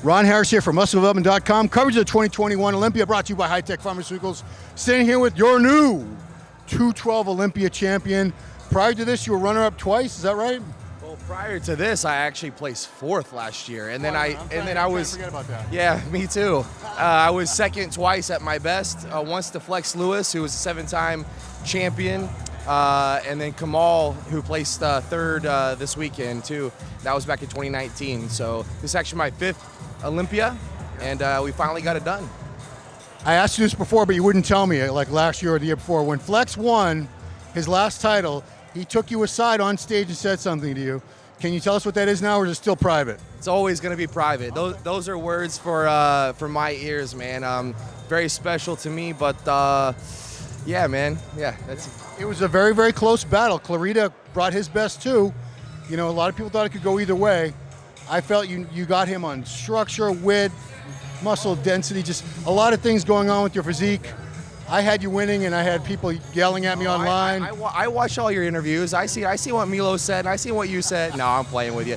Ron Harris here from MuscleDevelopment.com. Coverage of the 2021 Olympia brought to you by High-Tech Pharmaceuticals. Sitting here with your new 212 Olympia champion. Prior to this, you were runner-up twice. Is that right? Well, prior to this, I actually placed fourth last year, and then I forget about that. Yeah, me too. I was second twice at my best. Once to Flex Lewis, who was a 7-time champion, and then Kamal, who placed third this weekend too. That was back in 2019. So this is actually my 5th Olympia, and we finally got it done. I asked you this before, but you wouldn't tell me, like last year or the year before. When Flex won his last title, he took you aside on stage and said something to you. Can you tell us what that is now, or is it still private? It's always going to be private. Those are words for my ears, man. Very special to me, but yeah, man. Yeah, It was a very, very close battle. Clarita brought his best too. You know, a lot of people thought it could go either way. I felt you got him on structure, width, muscle density, just a lot of things going on with your physique. I had you winning, and I had people yelling at me online. I watched all your interviews. I see what Milo said, and I see what you said. No, I'm playing with you.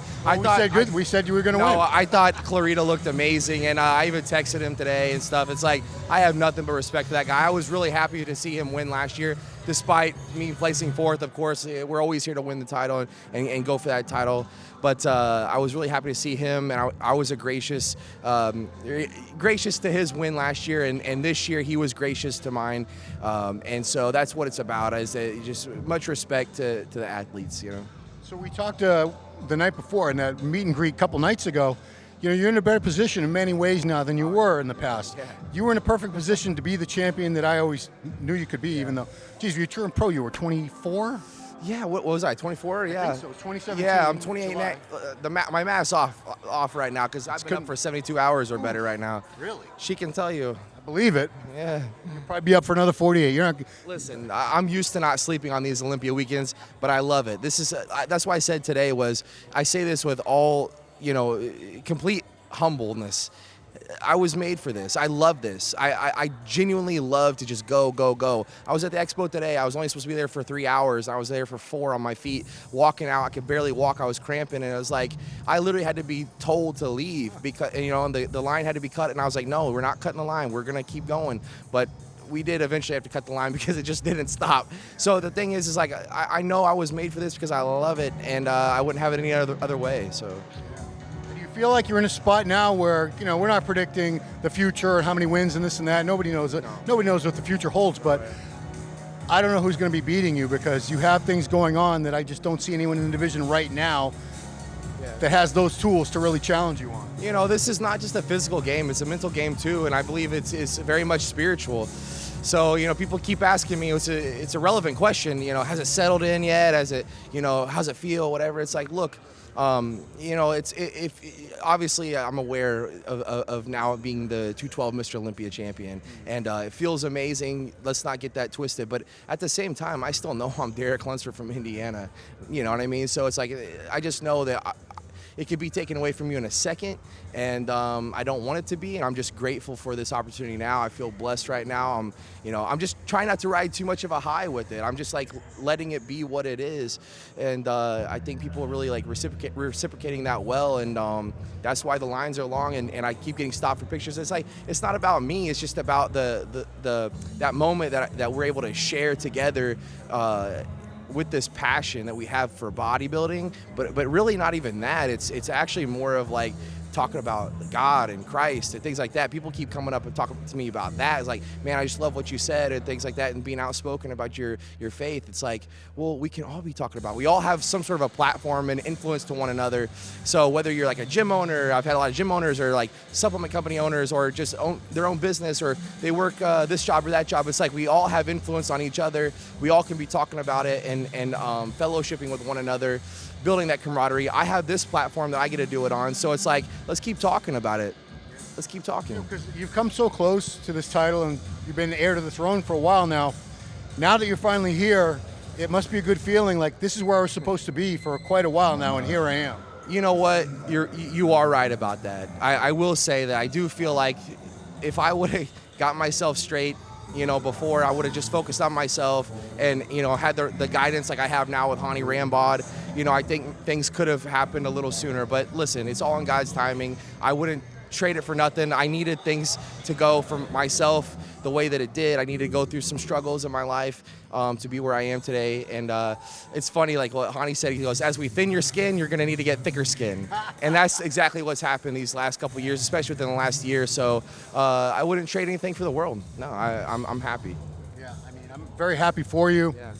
We said you were going to win. No, I thought Clarita looked amazing, and I even texted him today and stuff. It's like, I have nothing but respect for that guy. I was really happy to see him win last year, despite me placing fourth. Of course, we're always here to win the title and go for that title. But I was really happy to see him, and I was gracious to his win last year, and this year he was gracious to mine. And so that's what it's about, is just much respect to the athletes, you know. So we talked the night before in that meet and greet a couple nights ago. You know, you're in a better position in many ways now than you were in the past. Yeah. You were in a perfect position to be the champion that I always knew you could be, even though, geez, you turned pro, you were 24? Yeah, what was I, 24? Yeah. I think so, 27. Yeah, I'm 28 now. My math's off right now, because I've been up for 72 hours or better right now. Really? She can tell you. I believe it. Yeah. You'll probably be up for another 48. You're not. Listen, I'm used to not sleeping on these Olympia weekends, but I love it. This is that's why I said today I say this with all, complete humbleness. I was made for this. I love this. I genuinely love to just go. I was at the expo today. I was only supposed to be there for 3 hours. I was there for 4 on my feet, walking out. I could barely walk. I was cramping, and it was like I literally had to be told to leave because the line had to be cut, and I was like, no, we're not cutting the line. We're gonna keep going, but we did eventually have to cut the line because it just didn't stop. So the thing is like I know I was made for this because I love it, and I wouldn't have it any other way. So. Feel like you're in a spot now where we're not predicting the future and how many wins and this and that. Nobody knows it. Nobody knows what the future holds, but I don't know who's going to be beating you, because you have things going on that I just don't see anyone in the division right now that has those tools to really challenge you on. This is not just a physical game, it's a mental game too, and I believe it's very much spiritual. So, people keep asking me, it's a relevant question, has it settled in yet? Has it, how's it feel, whatever. It's like, look, obviously I'm aware of now being the 212 Mr. Olympia champion, and it feels amazing. Let's not get that twisted. But at the same time, I still know I'm Derek Lunsford from Indiana. You know what I mean? So it's like, I just know that it could be taken away from you in a second, and I don't want it to be, and I'm just grateful for this opportunity now. I feel blessed right now. I'm just trying not to ride too much of a high with it. I'm just like letting it be what it is, and I think people are really like reciprocating that well, and that's why the lines are long, and I keep getting stopped for pictures. It's like, it's not about me, it's just about that moment that we're able to share together, with this passion that we have for bodybuilding, but really not even that. It's actually more of like talking about God and Christ and things like that. People keep coming up and talking to me about that. It's like, man, I just love what you said and things like that, and being outspoken about your faith. It's like, well, we can all be talking about, we all have some sort of a platform and influence to one another. So whether you're like a gym owner, I've had a lot of gym owners, or like supplement company owners, or just own their own business, or they work this job or that job. It's like we all have influence on each other. We all can be talking about it and fellowshipping with one another, building that camaraderie. I have this platform that I get to do it on, so it's like, let's keep talking about it. Let's keep talking. Because you've come so close to this title, and you've been heir to the throne for a while now. Now that you're finally here, it must be a good feeling. Like, this is where I was supposed to be for quite a while now, and here I am. You know what? You are right about that. I will say that I do feel like if I would have got myself straight, before, I would have just focused on myself and, had the guidance like I have now with Hani Rambod. I think things could have happened a little sooner. But listen, it's all in God's timing. I wouldn't trade it for nothing. I needed things to go for myself the way that it did. I needed to go through some struggles in my life to be where I am today. And it's funny, like what Hani said, he goes, as we thin your skin, you're going to need to get thicker skin. And that's exactly what's happened these last couple of years, especially within the last year. So I wouldn't trade anything for the world. No, I'm happy. Yeah, I mean, I'm very happy for you. Yeah.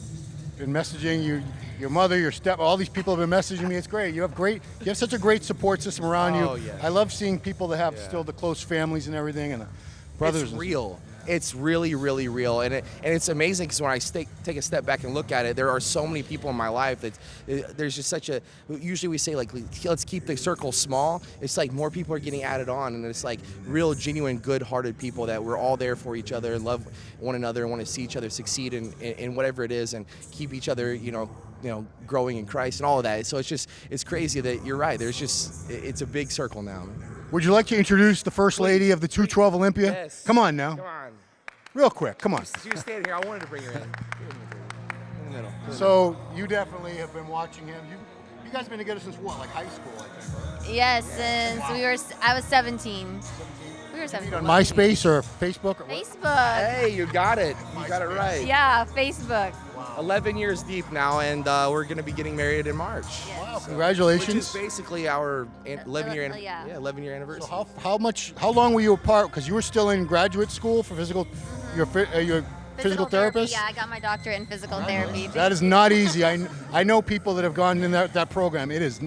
Been messaging you, your mother, your step, all these people have been messaging me. It's great. You have such a great support system around you. Yeah. I love seeing people that have still the close families and everything, and the brothers. It's real. It's really, really real, and it's amazing because when I take a step back and look at it, there are so many people in my life that there's just such a. Usually we say like let's keep the circle small. It's like more people are getting added on, and it's like real, genuine, good-hearted people that we're all there for each other and love one another and want to see each other succeed in whatever it is and keep each other, you know, growing in Christ and all of that. So it's crazy that you're right. It's a big circle now. Would you like to introduce the First Lady of the 212 Olympia? Yes. Come on now. Come on. Real quick, come on. She was standing here. I wanted to bring her in. In the middle. So you definitely have been watching him. You guys been together since what, like high school, I think, right? Yes, since I was 17. We were 17. On MySpace or Facebook? Or what? Facebook. Hey, you got it. You got it right. Yeah, Facebook. 11 years deep now, and we're going to be getting married in March. Wow, congratulations. Which is basically our 11-year yeah. 11-year anniversary. So how long were you apart? Because you were still in graduate school for physical, your physical therapist? Yeah, I got my doctorate in physical therapy. That is not easy. I know people that have gone in that program. It's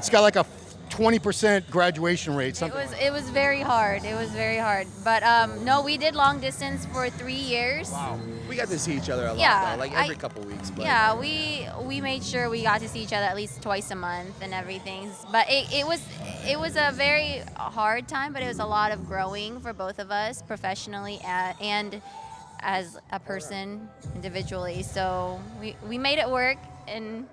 got like a 20% graduation rate. Something. It was very hard. It was very hard. But no, we did long distance for 3 years. Wow. We got to see each other a lot, Yeah, though, like every couple weeks. But. Yeah, we made sure we got to see each other at least twice a month and everything. But it was a very hard time, but it was a lot of growing for both of us professionally and as a person individually. So we made it work, and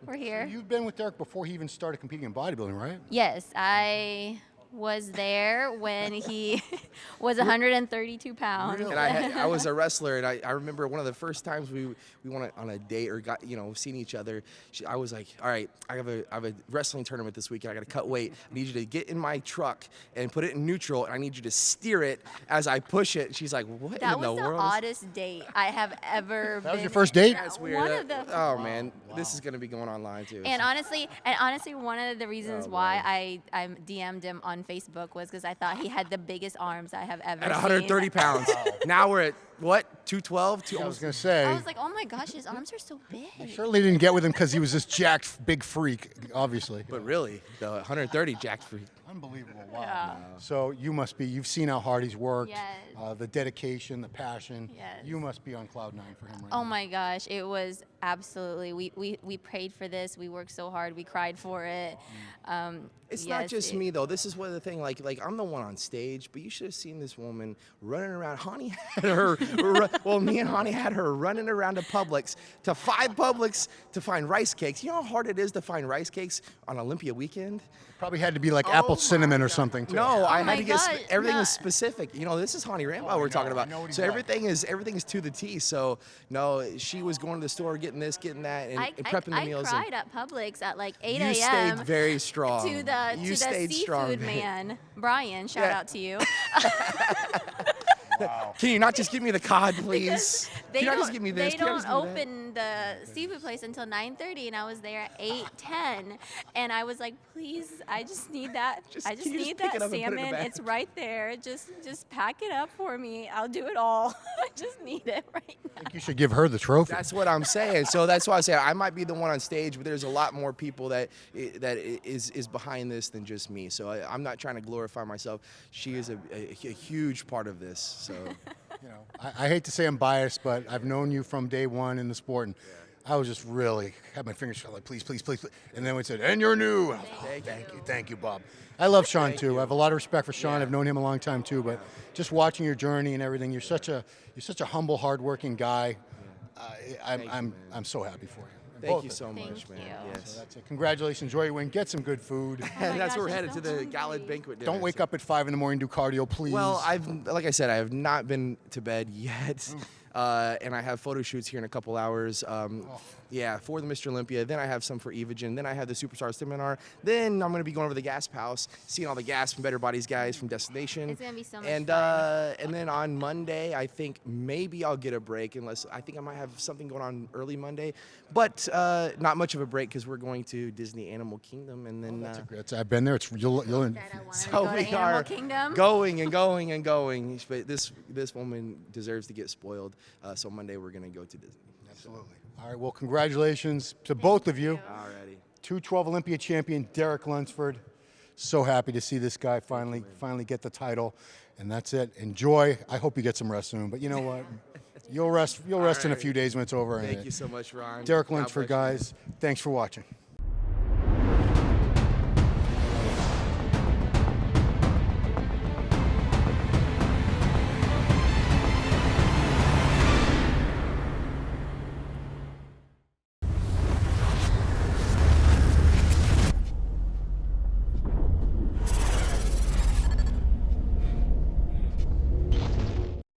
we're here. So you've been with Derek before he even started competing in bodybuilding, right? Yes, I was there when he was 132 pounds. And I was a wrestler, and I remember one of the first times we went on a date or got seen each other. I was like, all right, I have a wrestling tournament this weekend. I got to cut weight. I need you to get in my truck and put it in neutral, and I need you to steer it as I push it. And she's like, what That in the was world? the oddest date I have ever been. That was your first date? That's weird. Oh man, this is gonna be going online too. And honestly, one of the reasons why I DM'd him on Facebook was because I thought he had the biggest arms I have ever at 130 seen. pounds. Now we're at what? 212? I was gonna say. I was like, oh my gosh, his arms are so big. I certainly didn't get with him because he was this jacked big freak, obviously. But really, the 130 jacked freak. Unbelievable! Wow. Yeah. So you've seen how hard he's worked. Yes. The dedication, the passion. Yes. You must be on cloud 9 for him right Oh now. my gosh, it was absolutely. We prayed for this. We worked so hard. We cried for it. It's not just me though. This is one of the thing. Like I'm the one on stage, but you should have seen this woman running around. Hani had her. Well, me and Hani had her running around to Publix, to 5 Publix to find rice cakes. You know how hard it is to find rice cakes on Olympia weekend? Probably had to be like apple cinnamon or something too. No, I my had to get God, everything no. is specific. This is Hani Rambo we're talking about. I know what he's So like. everything is to the T. So no, she was going to the store, getting this, getting that, and prepping the meals. I cried at Publix at like 8 You a.m. stayed very strong. to the stayed seafood strong. man, Brian. Shout Yeah. out to you. Wow. Can you not just give me the cod, please? They Can you not don't, just give me this? they Can you not don't just give me that? open the seafood place until 9:30, and I was there at 8:10, and I was like, please, I just need that. Just- I just can you just need pick that it up and put it in the salmon. bag? It's right there. Just pack it up for me. I'll do it all. I just need it right now. I think you should give her the trophy. That's what I'm saying. So that's why I say I might be the one on stage, but there's a lot more people that is behind this than just me. So I'm not trying to glorify myself. She is a huge part of this. So I hate to say I'm biased, but I've known you from day one in the sport, and I was just really had my fingers like, please, please, please, please. And then we said, and you're new. And I was like, thank you, Bob. I love Sean too. I have a lot of respect for Sean. I've known him a long time too, but just watching your journey and everything, you're such a humble, hardworking guy. I'm so happy for you. thank you so much, Thank man. you. Yes. So that's it. Congratulations, enjoy your win. Get some good food. And that's gosh, where we're I'm headed so to the hungry. gala banquet dinner. Don't wake so- up at 5 in the morning, do cardio, please. Well, like I said, I have not been to bed yet. and I have photo shoots here in a couple hours. Yeah, for the Mr. Olympia. Then I have some for Evogen. Then I have the Superstar Seminar. Then I'm going to be going over the Gasp House, seeing all the Gasp and Better Bodies guys from Destination. It's gonna be so much and fun. And then on Monday, I think maybe I'll get a break, unless I think I might have something going on early Monday, but not much of a break because we're going to Disney Animal Kingdom, and then I've been there. You'll That I wanted to go to Animal Kingdom. going and going and going. But this woman deserves to get spoiled. So Monday we're going to go to Disney. Absolutely. All right. Well, congratulations to both of you. Alrighty. 212 Olympia champion Derek Lunsford. So happy to see this guy finally get the title, and that's it. Enjoy. I hope you get some rest soon. But you know what? You'll rest in a few days when it's over. Thank you so much, Ron. Derek God Lunsford, bless you. guys. Thanks for watching.